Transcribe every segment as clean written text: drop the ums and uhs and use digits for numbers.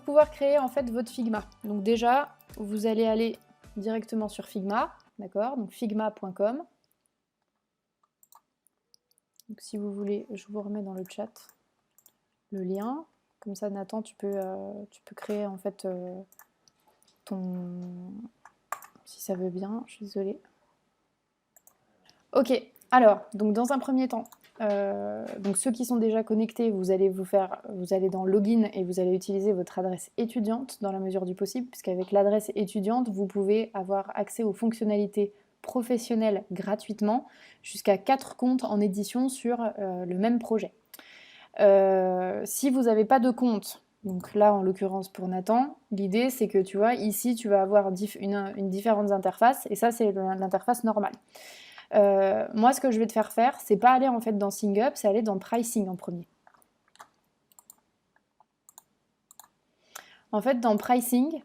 pouvoir créer en fait votre Figma. Donc déjà, vous allez aller directement sur Figma, d'accord? Donc figma.com. Donc si vous voulez, je vous remets dans le chat le lien. Comme ça, Nathan, tu peux créer en fait ton... Si ça veut bien, je suis désolée. Ok, alors, donc dans un premier temps, donc ceux qui sont déjà connectés, vous allez dans Login et vous allez utiliser votre adresse étudiante dans la mesure du possible, puisqu'avec l'adresse étudiante, vous pouvez avoir accès aux fonctionnalités professionnelles gratuitement, jusqu'à 4 comptes en édition sur le même projet. Si vous n'avez pas de compte, donc là en l'occurrence pour Nathan, l'idée c'est que tu vois, ici tu vas avoir une différentes interfaces, et ça c'est l'interface normale. Moi, ce que je vais te faire, c'est pas aller en fait dans SingUp, c'est aller dans Pricing en premier. En fait, dans Pricing,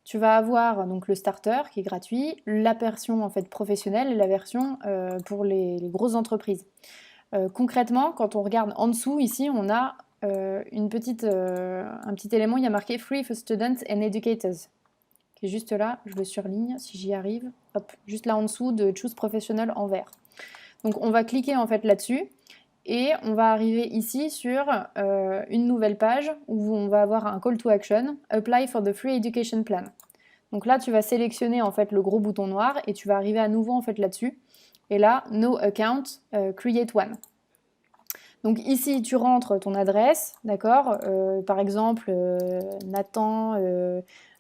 tu vas avoir donc le starter qui est gratuit, la version en fait professionnelle et la version pour les grosses entreprises. Concrètement, quand on regarde en dessous, ici, on a un petit élément, il y a marqué Free for Students and Educators, qui est juste là, je le surligne si j'y arrive, hop, juste là en dessous de Choose Professional en vert. Donc on va cliquer en fait là-dessus et on va arriver ici sur une nouvelle page où on va avoir un call to action, Apply for the Free Education Plan. Donc là tu vas sélectionner en fait le gros bouton noir et tu vas arriver à nouveau en fait là-dessus. Et là, No Account, Create One. Donc ici tu rentres ton adresse, d'accord, par exemple Nathan,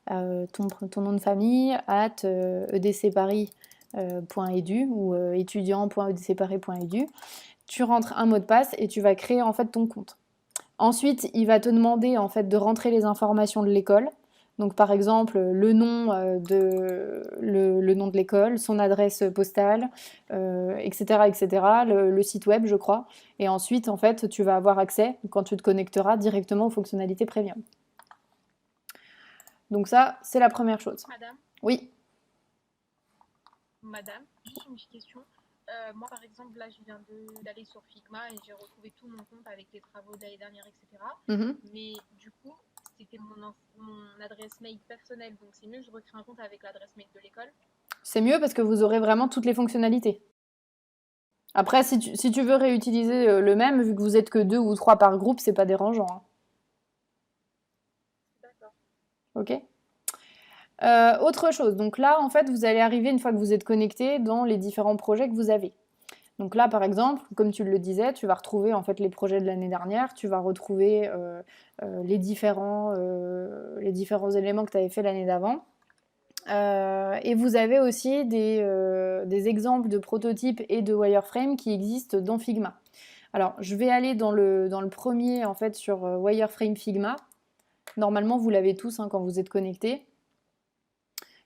ton nom de famille, @edcparis.edu ou étudiant.edcparis.edu. Tu rentres un mot de passe et tu vas créer en fait ton compte. Ensuite, il va te demander en fait de rentrer les informations de l'école. Donc par exemple le nom de l'école, son adresse postale, etc., etc., le site web je crois. Et ensuite en fait tu vas avoir accès quand tu te connecteras directement aux fonctionnalités premium. Donc ça c'est la première chose. Madame. Oui. Madame, juste une petite question. Moi, par exemple, là, je viens d'aller sur Figma et j'ai retrouvé tout mon compte avec les travaux de l'année dernière, etc. Mais du coup, c'était mon adresse mail personnelle, donc c'est mieux que je recrée un compte avec l'adresse mail de l'école. C'est mieux parce que vous aurez vraiment toutes les fonctionnalités. Après, si tu veux réutiliser le même, vu que vous êtes que 2 ou 3 par groupe, c'est pas dérangeant. Hein. D'accord. Ok. Autre chose, donc là, en fait, vous allez arriver, une fois que vous êtes connecté, dans les différents projets que vous avez. Donc là, par exemple, comme tu le disais, tu vas retrouver en fait les projets de l'année dernière, tu vas retrouver les différents éléments que tu avais fait l'année d'avant. Et vous avez aussi des exemples de prototypes et de wireframe qui existent dans Figma. Alors, je vais aller dans le premier, en fait, sur wireframe Figma. Normalement, vous l'avez tous hein, quand vous êtes connectés.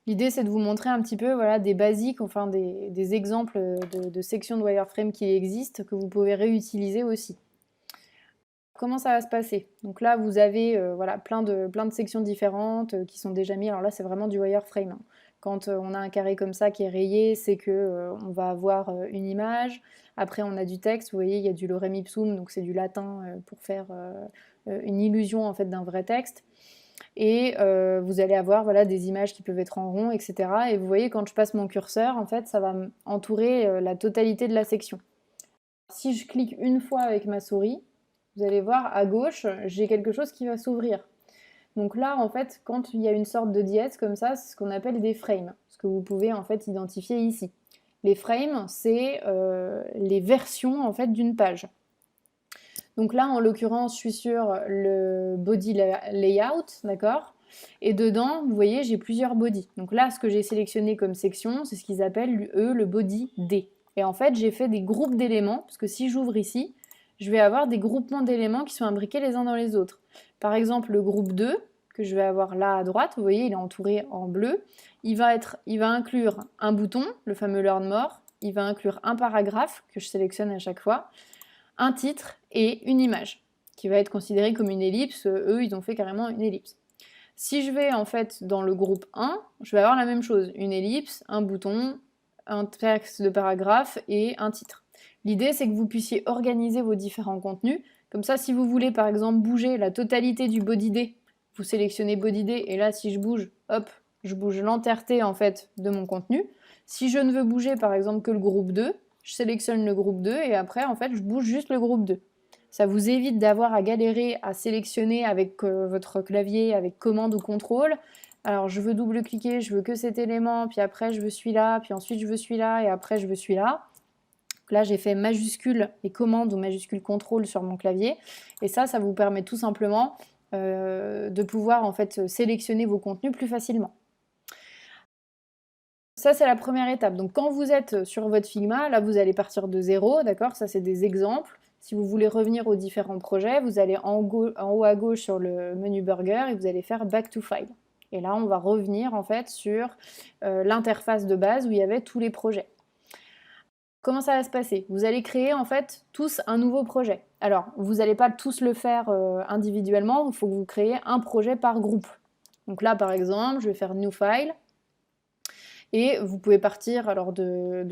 L'idée, c'est de vous montrer un petit peu voilà, des basiques, enfin des exemples de sections de wireframe qui existent, que vous pouvez réutiliser aussi. Comment ça va se passer? Donc là, vous avez voilà, plein de sections différentes qui sont déjà mises. Alors là, c'est vraiment du wireframe. Hein. Quand on a un carré comme ça qui est rayé, c'est que on va avoir une image. Après, on a du texte. Vous voyez, il y a du lorem ipsum, donc c'est du latin pour faire une illusion en fait d'un vrai texte. Et vous allez avoir voilà, des images qui peuvent être en rond, etc. Et vous voyez, quand je passe mon curseur, en fait, ça va entourer la totalité de la section. Si je clique une fois avec ma souris, vous allez voir à gauche, j'ai quelque chose qui va s'ouvrir. Donc là, en fait, quand il y a une sorte de dièse comme ça, c'est ce qu'on appelle des frames, ce que vous pouvez en fait identifier ici. Les frames, c'est les versions en fait d'une page. Donc là, en l'occurrence, je suis sur le body layout, d'accord? Et dedans, vous voyez, j'ai plusieurs bodies. Donc là, ce que j'ai sélectionné comme section, c'est ce qu'ils appellent, eux, le body D. Et en fait, j'ai fait des groupes d'éléments, parce que si j'ouvre ici, je vais avoir des groupements d'éléments qui sont imbriqués les uns dans les autres. Par exemple, le groupe 2, que je vais avoir là à droite, vous voyez, il est entouré en bleu. Il va inclure un bouton, le fameux Learn More. Il va inclure un paragraphe, que je sélectionne à chaque fois, un titre et une image, qui va être considérée comme une ellipse. Eux, ils ont fait carrément une ellipse. Si je vais en fait dans le groupe 1, je vais avoir la même chose, une ellipse, un bouton, un texte de paragraphe et un titre. L'idée, c'est que vous puissiez organiser vos différents contenus. Comme ça, si vous voulez par exemple bouger la totalité du body D, vous sélectionnez Body Day, et là, si je bouge, hop, je bouge l'entièreté en fait de mon contenu. Si je ne veux bouger par exemple que le groupe 2, je sélectionne le groupe 2 et après en fait je bouge juste le groupe 2. Ça vous évite d'avoir à galérer à sélectionner avec votre clavier, avec commande ou contrôle. Alors je veux double-cliquer, je veux que cet élément, puis après je veux celui-là, puis ensuite je veux celui-là et après je veux celui-là. Là j'ai fait majuscule et commande ou majuscule contrôle sur mon clavier et ça vous permet tout simplement de pouvoir en fait sélectionner vos contenus plus facilement. Ça, c'est la première étape. Donc, quand vous êtes sur votre Figma, là, vous allez partir de zéro, d'accord? Ça, c'est des exemples. Si vous voulez revenir aux différents projets, vous allez en haut à gauche sur le menu Burger et vous allez faire Back to File. Et là, on va revenir en fait sur l'interface de base où il y avait tous les projets. Comment ça va se passer? Vous allez créer en fait tous un nouveau projet. Alors, vous n'allez pas tous le faire individuellement, il faut que vous créez un projet par groupe. Donc là, par exemple, je vais faire New File. Et vous pouvez partir alors d'un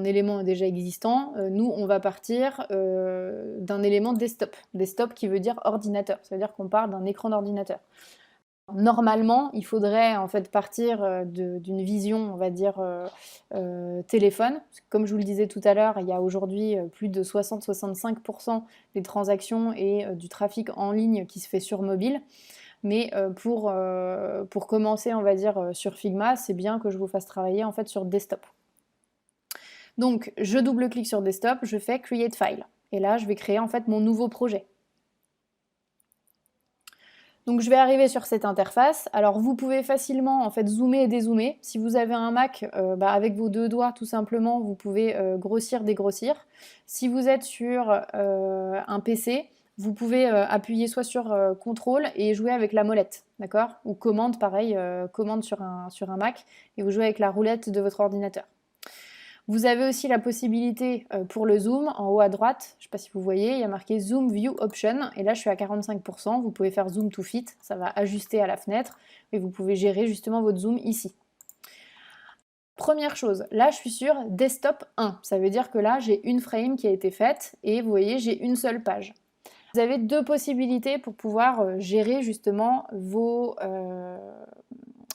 élément déjà existant. Nous, on va partir d'un élément desktop. Desktop qui veut dire ordinateur. Ça veut dire qu'on parle d'un écran d'ordinateur. Normalement, il faudrait en fait partir d'une vision, on va dire, téléphone. Comme je vous le disais tout à l'heure, il y a aujourd'hui plus de 60-65% des transactions et du trafic en ligne qui se fait sur mobile. Mais pour commencer, on va dire, sur Figma, c'est bien que je vous fasse travailler en fait sur desktop. Donc, je double-clique sur desktop, je fais Create File. Et là, je vais créer en fait mon nouveau projet. Donc, je vais arriver sur cette interface. Alors, vous pouvez facilement en fait zoomer et dézoomer. Si vous avez un Mac, avec vos deux doigts, tout simplement, vous pouvez grossir, dégrossir. Si vous êtes sur un PC, vous pouvez appuyer soit sur contrôle et jouer avec la molette, d'accord? Ou commande, pareil, commande sur un Mac, et vous jouez avec la roulette de votre ordinateur. Vous avez aussi la possibilité pour le zoom, en haut à droite, je ne sais pas si vous voyez, il y a marqué Zoom View Option, et là je suis à 45%, vous pouvez faire Zoom to Fit, ça va ajuster à la fenêtre, et vous pouvez gérer justement votre zoom ici. Première chose, là je suis sur Desktop 1, ça veut dire que là j'ai une frame qui a été faite, et vous voyez j'ai une seule page. Vous avez deux possibilités pour pouvoir gérer justement vos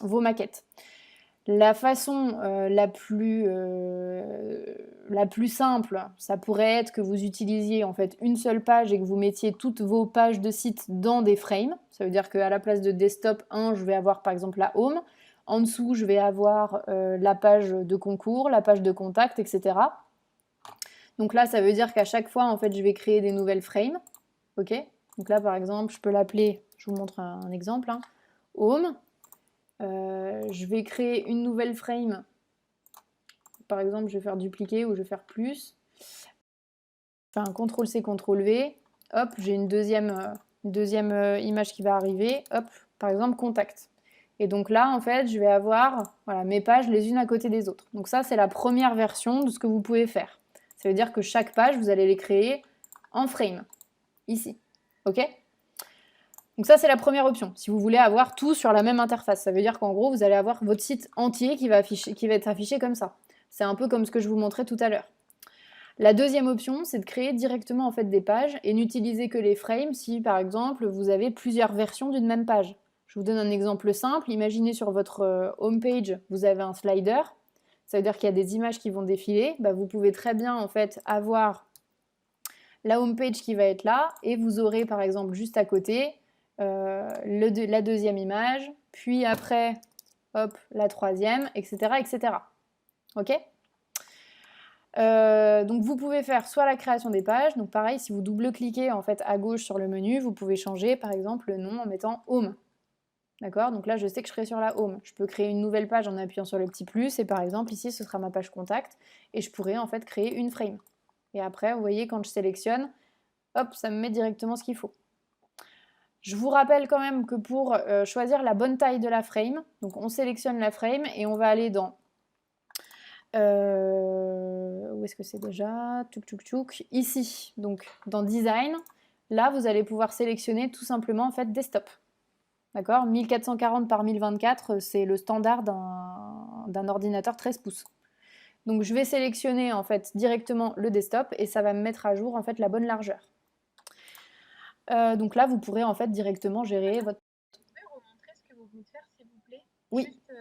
maquettes. La façon la plus simple, ça pourrait être que vous utilisiez en fait une seule page et que vous mettiez toutes vos pages de site dans des frames. Ça veut dire qu'à la place de Desktop 1, je vais avoir par exemple la Home. En dessous, je vais avoir la page de concours, la page de contact, etc. Donc là, ça veut dire qu'à chaque fois, en fait, je vais créer des nouvelles frames. Ok, donc là par exemple je peux l'appeler, je vous montre un exemple, hein, Home. Je vais créer une nouvelle frame, par exemple je vais faire dupliquer ou je vais faire plus, je fais un CTRL-C, CTRL-V, hop, j'ai une deuxième image qui va arriver, hop, par exemple contact. Et donc là en fait je vais avoir voilà, mes pages les unes à côté des autres. Donc ça c'est la première version de ce que vous pouvez faire. Ça veut dire que chaque page vous allez les créer en frame. Ici, ok? Donc ça, c'est la première option, si vous voulez avoir tout sur la même interface. Ça veut dire qu'en gros, vous allez avoir votre site entier qui va être affiché comme ça. C'est un peu comme ce que je vous montrais tout à l'heure. La deuxième option, c'est de créer directement en fait des pages et n'utiliser que les frames si, par exemple, vous avez plusieurs versions d'une même page. Je vous donne un exemple simple. Imaginez sur votre home page, vous avez un slider. Ça veut dire qu'il y a des images qui vont défiler. Vous pouvez très bien en fait avoir la home page qui va être là et vous aurez par exemple juste à côté la deuxième image, puis après hop, la troisième, etc. etc. Ok? Donc vous pouvez faire soit la création des pages, donc pareil, si vous double-cliquez en fait à gauche sur le menu, vous pouvez changer par exemple le nom en mettant Home. D'accord? Donc là je sais que je serai sur la Home. Je peux créer une nouvelle page en appuyant sur le petit plus, et par exemple ici ce sera ma page contact, et je pourrais en fait créer une frame. Et après, vous voyez, quand je sélectionne, hop, ça me met directement ce qu'il faut. Je vous rappelle quand même que pour choisir la bonne taille de la frame, donc on sélectionne la frame et on va aller dans... où est-ce que c'est déjà? Ici, donc dans Design. Là, vous allez pouvoir sélectionner tout simplement en fait Desktop. D'accord? 1440 par 1024, c'est le standard d'un ordinateur 13 pouces. Donc je vais sélectionner en fait directement le desktop et ça va me mettre à jour en fait la bonne largeur. Donc là, vous pourrez en fait directement gérer votre... Vous pouvez remontrer ce que vous venez de faire, s'il vous plaît? Oui. Juste,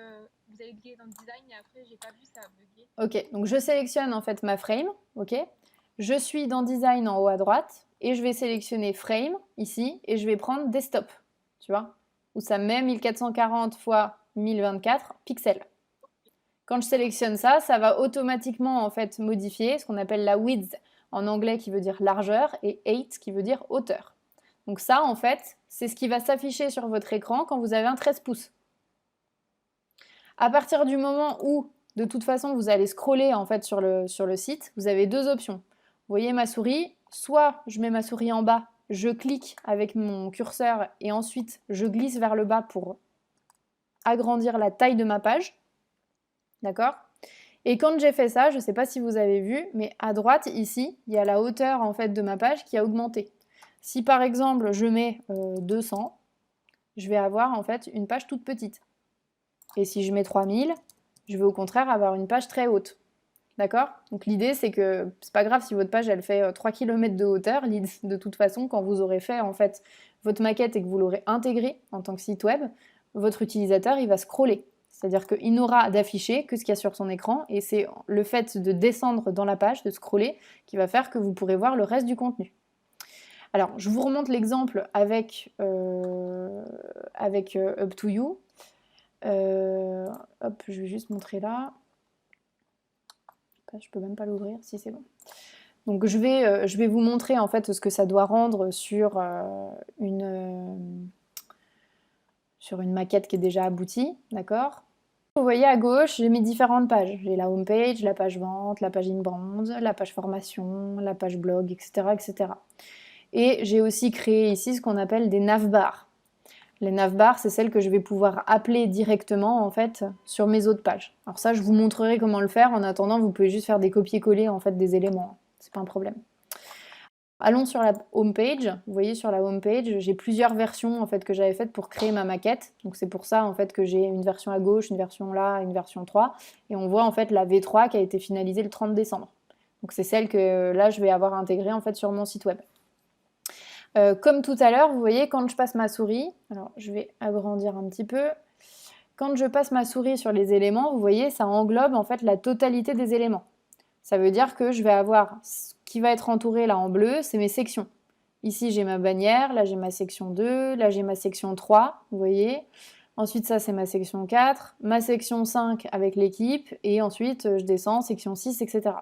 vous avez cliqué dans design et après, j'ai pas vu, ça a bugué. Ok, donc je sélectionne en fait ma frame, ok. Je suis dans design en haut à droite et je vais sélectionner frame ici et je vais prendre desktop, tu vois, où ça met 1440 x 1024 pixels. Quand je sélectionne ça, ça va automatiquement en fait modifier ce qu'on appelle la width en anglais qui veut dire largeur et height qui veut dire hauteur. Donc ça en fait, c'est ce qui va s'afficher sur votre écran quand vous avez un 13 pouces. À partir du moment où, de toute façon, vous allez scroller en fait sur le site, vous avez deux options. Vous voyez ma souris, soit je mets ma souris en bas, je clique avec mon curseur et ensuite je glisse vers le bas pour agrandir la taille de ma page. D'accord? Et quand j'ai fait ça, je ne sais pas si vous avez vu, mais à droite ici, il y a la hauteur en fait de ma page qui a augmenté. Si par exemple je mets 200, je vais avoir en fait une page toute petite. Et si je mets 3000, je vais au contraire avoir une page très haute. D'accord? Donc l'idée, c'est que c'est pas grave si votre page elle fait 3 km de hauteur. De toute façon, quand vous aurez fait en fait votre maquette et que vous l'aurez intégrée en tant que site web, votre utilisateur il va scroller. C'est-à-dire qu'il n'aura d'afficher que ce qu'il y a sur son écran et c'est le fait de descendre dans la page, de scroller, qui va faire que vous pourrez voir le reste du contenu. Alors, je vous remonte l'exemple avec Up to You. Hop, je vais juste montrer là. Je peux même pas l'ouvrir, si c'est bon. Donc je vais vous montrer en fait ce que ça doit rendre sur une maquette qui est déjà aboutie, d'accord? Vous voyez à gauche, j'ai mis différentes pages. J'ai la home page, la page vente, la page inbound, la page formation, la page blog, etc. etc. Et j'ai aussi créé ici ce qu'on appelle des navbars. Les navbars, c'est celles que je vais pouvoir appeler directement en fait sur mes autres pages. Alors ça, je vous montrerai comment le faire. En attendant, vous pouvez juste faire des copier-coller en fait des éléments. C'est pas un problème. Allons sur la home page. Vous voyez sur la home page, j'ai plusieurs versions en fait que j'avais faites pour créer ma maquette. Donc c'est pour ça en fait que j'ai une version à gauche, une version là, une version 3. Et on voit en fait la V3 qui a été finalisée le 30 décembre. Donc c'est celle que là je vais avoir intégrée en fait sur mon site web. Comme tout à l'heure, vous voyez, quand je passe ma souris, alors je vais agrandir un petit peu, quand je passe ma souris sur les éléments, vous voyez, ça englobe en fait la totalité des éléments. Ça veut dire que je vais avoir ce qui va être entouré là en bleu, c'est mes sections. Ici, j'ai ma bannière, là j'ai ma section 2, là j'ai ma section 3, vous voyez. Ensuite, ça c'est ma section 4, ma section 5 avec l'équipe, et ensuite je descends, section 6, etc.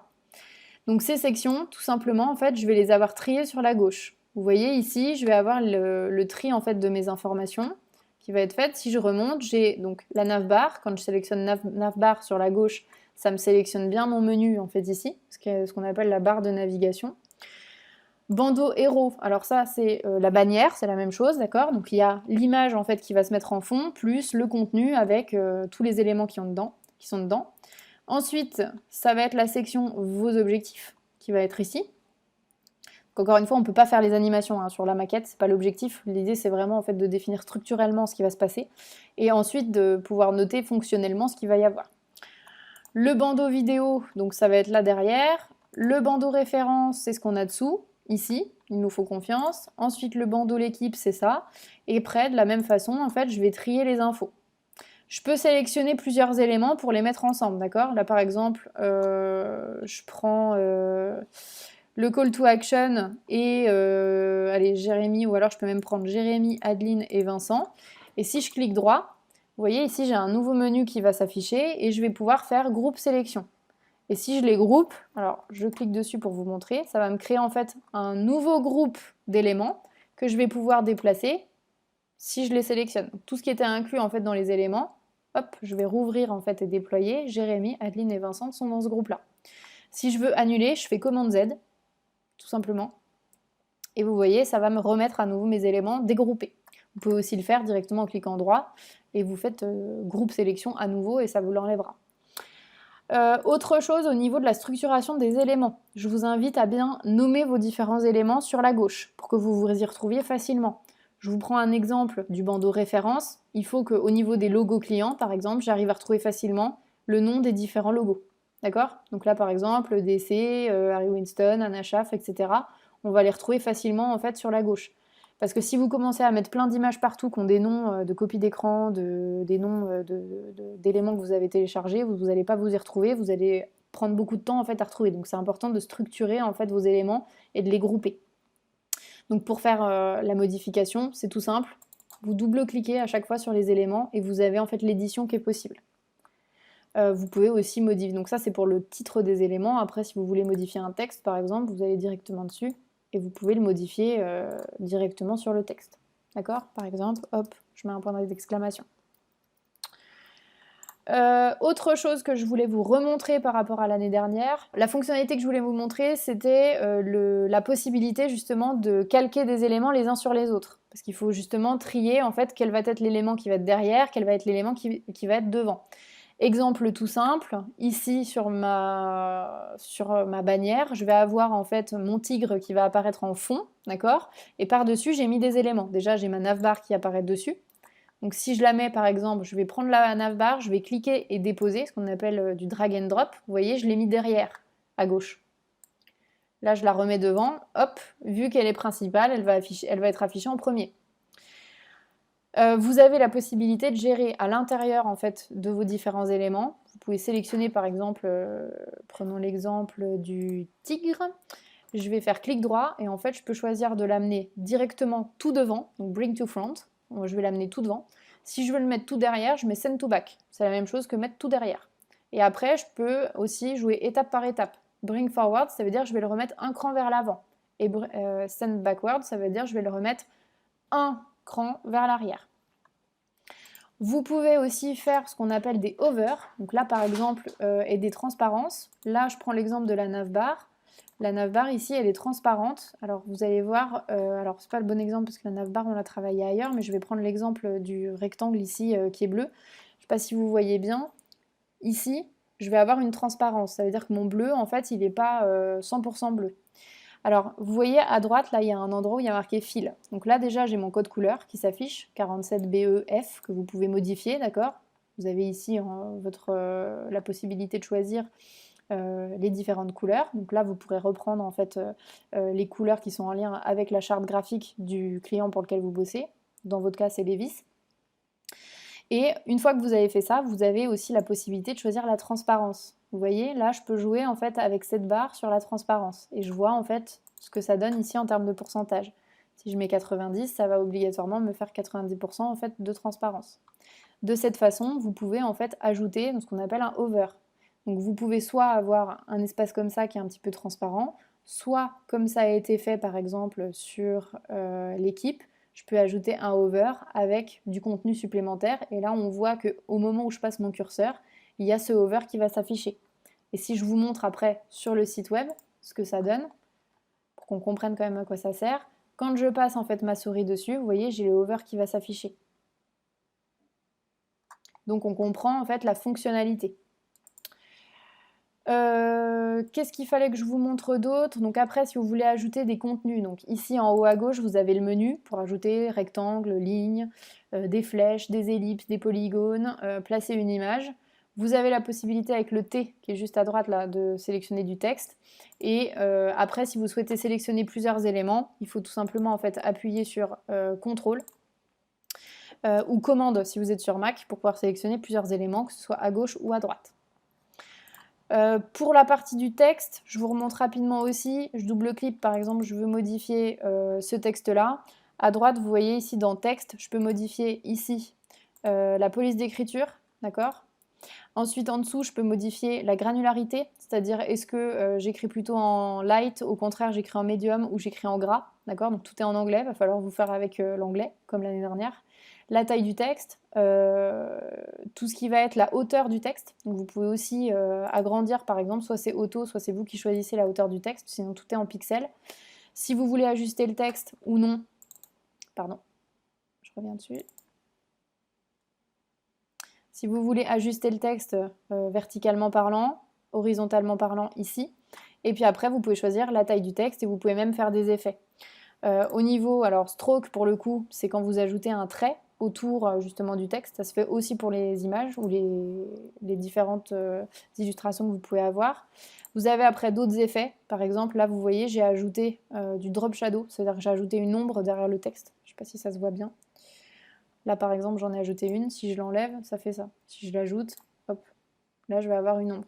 Donc ces sections, tout simplement, en fait, je vais les avoir triées sur la gauche. Vous voyez ici, je vais avoir le tri en fait de mes informations qui va être faite. Si je remonte, j'ai donc la navbar. Quand je sélectionne navbar sur la gauche, ça me sélectionne bien mon menu en fait ici, ce qu'on appelle la barre de navigation. Bandeau héros, alors ça c'est la bannière, c'est la même chose, d'accord? Donc il y a l'image en fait qui va se mettre en fond, plus le contenu avec tous les éléments qui sont dedans. Ensuite, ça va être la section vos objectifs qui va être ici. Donc, encore une fois, on ne peut pas faire les animations sur la maquette, c'est pas l'objectif. L'idée, c'est vraiment en fait de définir structurellement ce qui va se passer et ensuite de pouvoir noter fonctionnellement ce qu'il va y avoir. Le bandeau vidéo, donc ça va être là derrière. Le bandeau référence, c'est ce qu'on a dessous, ici, il nous faut confiance. Ensuite, le bandeau l'équipe, c'est ça. Et près, de la même façon, en fait, je vais trier les infos. Je peux sélectionner plusieurs éléments pour les mettre ensemble, d'accord? Là, par exemple, je prends le call to action et allez, Jérémy, ou alors je peux même prendre Jérémy, Adeline et Vincent. Et si je clique droit, vous voyez ici, j'ai un nouveau menu qui va s'afficher et je vais pouvoir faire groupe sélection. Et si je les groupe, alors je clique dessus pour vous montrer, ça va me créer en fait un nouveau groupe d'éléments que je vais pouvoir déplacer si je les sélectionne. Tout ce qui était inclus en fait dans les éléments, hop, je vais rouvrir en fait et déployer. Jérémy, Adeline et Vincent sont dans ce groupe-là. Si je veux annuler, je fais commande Z, tout simplement. Et vous voyez, ça va me remettre à nouveau mes éléments dégroupés. Vous pouvez aussi le faire directement en cliquant droit et vous faites groupe sélection à nouveau et ça vous l'enlèvera. Autre chose au niveau de la structuration des éléments. Je vous invite à bien nommer vos différents éléments sur la gauche pour que vous vous y retrouviez facilement. Je vous prends un exemple du bandeau référence. Il faut qu'au niveau des logos clients, par exemple, j'arrive à retrouver facilement le nom des différents logos. D'accord? Donc là, par exemple, DC, Harry Winston, Anna Schaff, etc. On va les retrouver facilement en fait sur la gauche. Parce que si vous commencez à mettre plein d'images partout, qui ont des noms de copies d'écran, des noms d'éléments que vous avez téléchargés, vous n'allez pas vous y retrouver, vous allez prendre beaucoup de temps en fait à retrouver. Donc c'est important de structurer en fait vos éléments et de les grouper. Donc pour faire la modification, c'est tout simple. Vous double-cliquez à chaque fois sur les éléments et vous avez en fait l'édition qui est possible. Vous pouvez aussi modifier. Donc ça c'est pour le titre des éléments. Après si vous voulez modifier un texte par exemple, vous allez directement dessus et vous pouvez le modifier directement sur le texte. D'accord? Par exemple, hop, je mets un point d'exclamation. Autre chose que je voulais vous remontrer par rapport à l'année dernière, la fonctionnalité que je voulais vous montrer, c'était la possibilité justement de calquer des éléments les uns sur les autres. Parce qu'il faut justement trier en fait quel va être l'élément qui va être derrière, quel va être l'élément qui va être devant. Exemple tout simple, ici sur ma bannière, je vais avoir en fait mon tigre qui va apparaître en fond, d'accord? Et par-dessus, j'ai mis des éléments. Déjà, j'ai ma navbar qui apparaît dessus. Donc si je la mets par exemple, je vais prendre la navbar, je vais cliquer et déposer, ce qu'on appelle du drag and drop. Vous voyez, je l'ai mis derrière, à gauche. Là, je la remets devant, hop, vu qu'elle est principale, elle va être affichée en premier. Vous avez la possibilité de gérer à l'intérieur en fait de vos différents éléments. Vous pouvez sélectionner par exemple, prenons l'exemple du tigre. Je vais faire clic droit et en fait je peux choisir de l'amener directement tout devant, donc bring to front. Moi, je vais l'amener tout devant. Si je veux le mettre tout derrière, je mets send to back. C'est la même chose que mettre tout derrière. Et après, je peux aussi jouer étape par étape. Bring forward, ça veut dire que je vais le remettre un cran vers l'avant. Et send backward, ça veut dire que je vais le remettre un cran vers l'arrière. Vous pouvez aussi faire ce qu'on appelle des hover. Donc là, par exemple, et des transparences. Là, je prends l'exemple de la navbar. La navbar ici, elle est transparente. Alors vous allez voir, alors c'est pas le bon exemple parce que la navbar on l'a travaillé ailleurs, mais je vais prendre l'exemple du rectangle ici qui est bleu. Je sais pas si vous voyez bien. Ici, je vais avoir une transparence. Ça veut dire que mon bleu, en fait, il n'est pas 100% bleu. Alors, vous voyez à droite, là, il y a un endroit où il y a marqué fil. Donc là, déjà, j'ai mon code couleur qui s'affiche, 47BEF, que vous pouvez modifier, d'accord? Vous avez ici la possibilité de choisir les différentes couleurs. Donc là, vous pourrez reprendre en fait les couleurs qui sont en lien avec la charte graphique du client pour lequel vous bossez. Dans votre cas, c'est Levi's. Et une fois que vous avez fait ça, vous avez aussi la possibilité de choisir la transparence. Vous voyez, là, je peux jouer en fait avec cette barre sur la transparence. Et je vois en fait ce que ça donne ici en termes de pourcentage. Si je mets 90, ça va obligatoirement me faire 90% en fait de transparence. De cette façon, vous pouvez en fait ajouter ce qu'on appelle un hover. Donc vous pouvez soit avoir un espace comme ça qui est un petit peu transparent, soit comme ça a été fait par exemple sur l'équipe, je peux ajouter un hover avec du contenu supplémentaire et là on voit qu'au moment où je passe mon curseur, il y a ce hover qui va s'afficher. Et si je vous montre après sur le site web ce que ça donne, pour qu'on comprenne quand même à quoi ça sert, quand je passe en fait ma souris dessus, vous voyez j'ai le hover qui va s'afficher. Donc on comprend en fait la fonctionnalité. Qu'est-ce qu'il fallait que je vous montre d'autre? Donc après, si vous voulez ajouter des contenus, donc ici en haut à gauche, vous avez le menu pour ajouter rectangle, ligne, des flèches, des ellipses, des polygones, placer une image. Vous avez la possibilité avec le T qui est juste à droite là de sélectionner du texte. Et après, si vous souhaitez sélectionner plusieurs éléments, il faut tout simplement en fait appuyer sur CTRL ou commande si vous êtes sur Mac pour pouvoir sélectionner plusieurs éléments, que ce soit à gauche ou à droite. Pour la partie du texte, je vous remonte rapidement aussi. Je double-clique, par exemple, je veux modifier ce texte-là. À droite, vous voyez ici dans texte, je peux modifier ici la police d'écriture, d'accord? Ensuite, en dessous, je peux modifier la granularité, c'est-à-dire est-ce que j'écris plutôt en light, au contraire, j'écris en médium ou j'écris en gras, d'accord? Donc tout est en anglais, il va falloir vous faire avec l'anglais, comme l'année dernière. La taille du texte, tout ce qui va être la hauteur du texte. Donc vous pouvez aussi agrandir, par exemple, soit c'est auto, soit c'est vous qui choisissez la hauteur du texte, sinon tout est en pixels. Si vous voulez ajuster le texte ou non, pardon, je reviens dessus. Si vous voulez ajuster le texte verticalement parlant, horizontalement parlant ici, et puis après vous pouvez choisir la taille du texte et vous pouvez même faire des effets. Au niveau, alors stroke pour le coup, c'est quand vous ajoutez un trait autour justement du texte. Ça se fait aussi pour les images ou les différentes illustrations que vous pouvez avoir. Vous avez après d'autres effets. Par exemple, là, vous voyez, j'ai ajouté du drop shadow, c'est-à-dire que j'ai ajouté une ombre derrière le texte. Je ne sais pas si ça se voit bien. Là, par exemple, j'en ai ajouté une. Si je l'enlève, ça fait ça. Si je l'ajoute, hop, là, je vais avoir une ombre.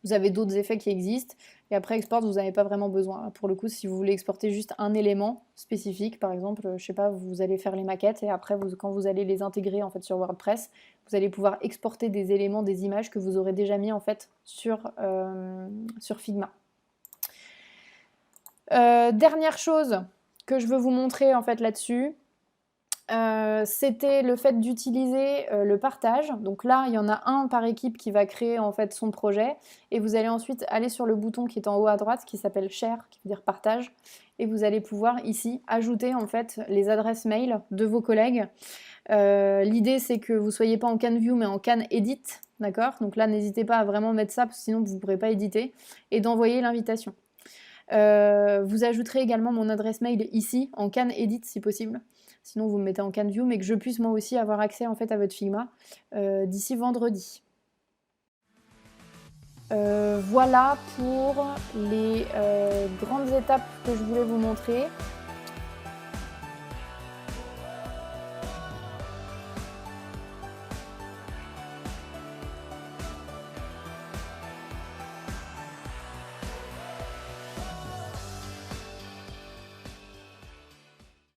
Vous avez d'autres effets qui existent. Et après, export, vous n'avez pas vraiment besoin. Pour le coup, si vous voulez exporter juste un élément spécifique, par exemple, je sais pas, vous allez faire les maquettes et après, quand vous allez les intégrer en fait sur WordPress, vous allez pouvoir exporter des éléments, des images que vous aurez déjà mis en fait sur Figma. Dernière chose que je veux vous montrer en fait là-dessus, c'était le fait d'utiliser le partage. Donc là, il y en a un par équipe qui va créer en fait son projet et vous allez ensuite aller sur le bouton qui est en haut à droite qui s'appelle Share, qui veut dire partage, et vous allez pouvoir ici ajouter en fait les adresses mail de vos collègues. L'idée c'est que vous ne soyez pas en Can View mais en Can Edit, d'accord? Donc là, n'hésitez pas à vraiment mettre ça parce que sinon vous ne pourrez pas éditer, et d'envoyer l'invitation. Vous ajouterez également mon adresse mail ici en Can Edit si possible. Sinon, vous me mettez en Can View, mais que je puisse moi aussi avoir accès en fait à votre Figma d'ici vendredi. Voilà pour les grandes étapes que je voulais vous montrer.